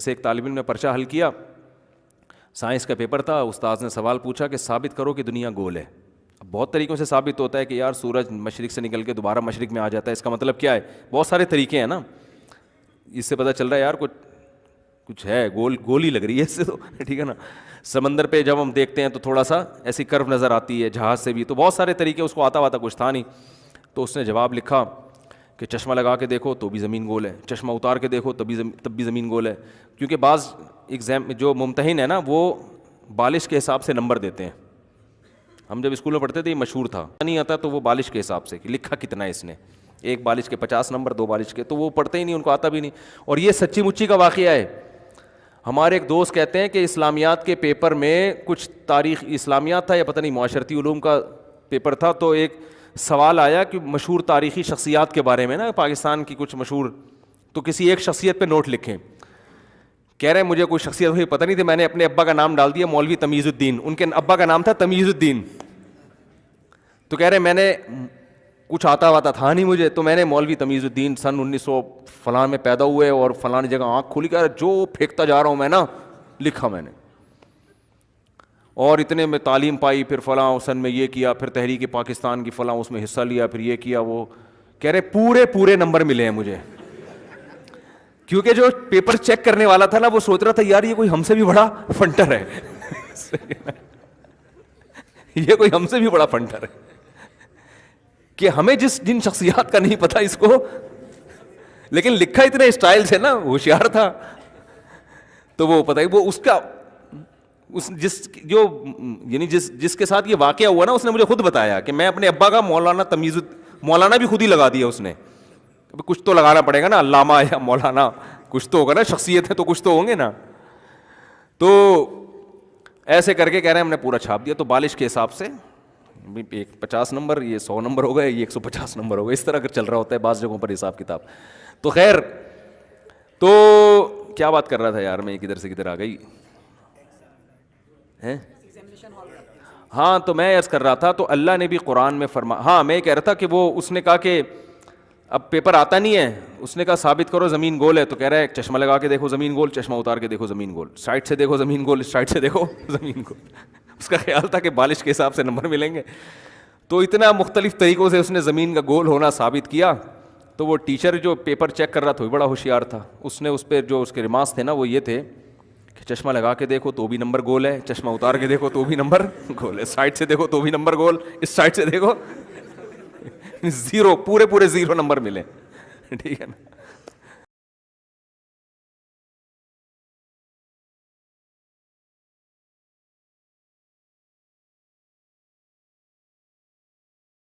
جیسے ایک طالب علم نے پرچہ حل کیا, سائنس کا پیپر تھا, استاذ نے سوال پوچھا کہ ثابت کرو کہ دنیا گول ہے. اب بہت طریقوں سے ثابت ہوتا ہے کہ یار سورج مشرق سے نکل کے دوبارہ مشرق میں آ جاتا ہے, اس کا مطلب کیا ہے, بہت سارے طریقے ہیں نا, اس سے پتہ چل رہا ہے یار کچھ ہے, گول ہی لگ رہی ہے اس سے تو, ٹھیک ہے نا. سمندر پہ جب ہم دیکھتے ہیں تو تھوڑا سا ایسی کرو نظر آتی ہے, جہاز سے بھی, تو بہت سارے طریقے, اس کو آتا کچھ تھا نہیں. تو اس نے جواب لکھا کہ چشمہ لگا کے دیکھو تو بھی زمین گول ہے, چشمہ اتار کے دیکھو تب بھی زمین گول ہے. کیونکہ بعض ایگزام جو ممتحن ہے نا وہ بالش کے حساب سے نمبر دیتے ہیں. ہم جب اسکول میں پڑھتے تھے یہ مشہور تھا, نہیں آتا تو وہ بالش کے حساب سے کہ لکھا کتنا ہے اس نے, ایک بالش کے 50 نمبر, 2 بالش کے, تو وہ پڑھتے ہی نہیں, ان کو آتا بھی نہیں. اور یہ سچی مچی کا واقعہ ہے. ہمارے ایک دوست کہتے ہیں کہ اسلامیات کے پیپر میں کچھ تاریخ اسلامیات تھا یا پتہ نہیں معاشرتی علوم کا پیپر تھا, تو ایک سوال آیا کہ مشہور تاریخی شخصیات کے بارے میں نا, پاکستان کی کچھ مشہور, تو کسی ایک شخصیت پہ نوٹ لکھیں. کہہ رہے ہیں مجھے کوئی شخصیت ہوئی پتہ نہیں تھی, میں نے اپنے ابا کا نام ڈال دیا مولوی تمیز الدین, ان کے ابا کا نام تھا تمیز الدین. تو کہہ رہے ہیں میں نے کچھ آتا تھا نہیں مجھے, تو میں نے مولوی تمیز الدین سن 1900 فلاں میں پیدا ہوئے اور فلاں جگہ آنکھ کھولی, کہہ رہے جو پھینکتا جا رہا ہوں میں نا, لکھا میں نے, اور اتنے میں تعلیم پائی, پھر فلاں سن میں یہ کیا, پھر تحریک پاکستان کی فلاں اس میں حصہ لیا, پھر یہ کیا وہ. کہہ رہے پورے نمبر ملے ہیں مجھے, کیونکہ جو پیپر چیک کرنے والا تھا نا وہ سوچ رہا تھا یار یہ کوئی ہم سے بھی بڑا فنٹر ہے, یہ کوئی ہم سے بھی بڑا فنٹر ہے, کہ ہمیں جن شخصیات کا نہیں پتا اس کو, لیکن لکھا اتنے اسٹائل سے نا, ہوشیار تھا. تو وہ پتہ ہی وہ اس کا جس کے ساتھ یہ واقعہ ہوا نا, اس نے مجھے خود بتایا کہ میں اپنے ابا کا مولانا بھی خود ہی لگا دیا اس نے. کچھ تو لگانا پڑے گا نا, علامہ یا مولانا کچھ تو ہوگا نا, شخصیت ہے تو کچھ تو ہوں گے نا. تو ایسے کر کے کہہ رہے ہیں ہم نے پورا چھاپ دیا. تو بالش کے حساب سے 50 نمبر, یہ 100 نمبر ہو گئے, یہ 150 نمبر ہو گئے, اس طرح اگر چل رہا ہوتا ہے بعض جگہوں پر حساب کتاب. تو خیر, تو کیا بات کر رہا تھا یار میں, کدھر سے کدھر آ گئی. ہاں تو میں عرض کر رہا تھا, تو اللہ نے بھی قرآن میں ہاں میں کہہ رہا تھا کہ وہ اس نے کہا کہ اب پیپر آتا نہیں ہے, اس نے کہا ثابت کرو زمین گول ہے, تو کہہ رہا ہے چشمہ لگا کے دیکھو زمین گول, چشمہ اتار کے دیکھو زمین گول, سائڈ سے دیکھو زمین گول, سائڈ سے دیکھو زمین گول. اس کا خیال تھا کہ بالش کے حساب سے نمبر ملیں گے. تو اتنا مختلف طریقوں سے اس نے زمین کا گول ہونا ثابت کیا. تو وہ ٹیچر جو پیپر چیک کر رہا تھا وہ بڑا ہوشیار تھا, اس نے اس پہ جو اس کے ریمارکس تھے نا وہ یہ تھے کہ چشمہ لگا کے دیکھو تو بھی نمبر گول ہے, چشمہ اتار کے دیکھو تو بھی نمبر گول ہے, سائڈ سے دیکھو تو بھی نمبر گول, اس سائڈ سے دیکھو 0, پورے 0 نمبر ملے, ٹھیک ہے نا.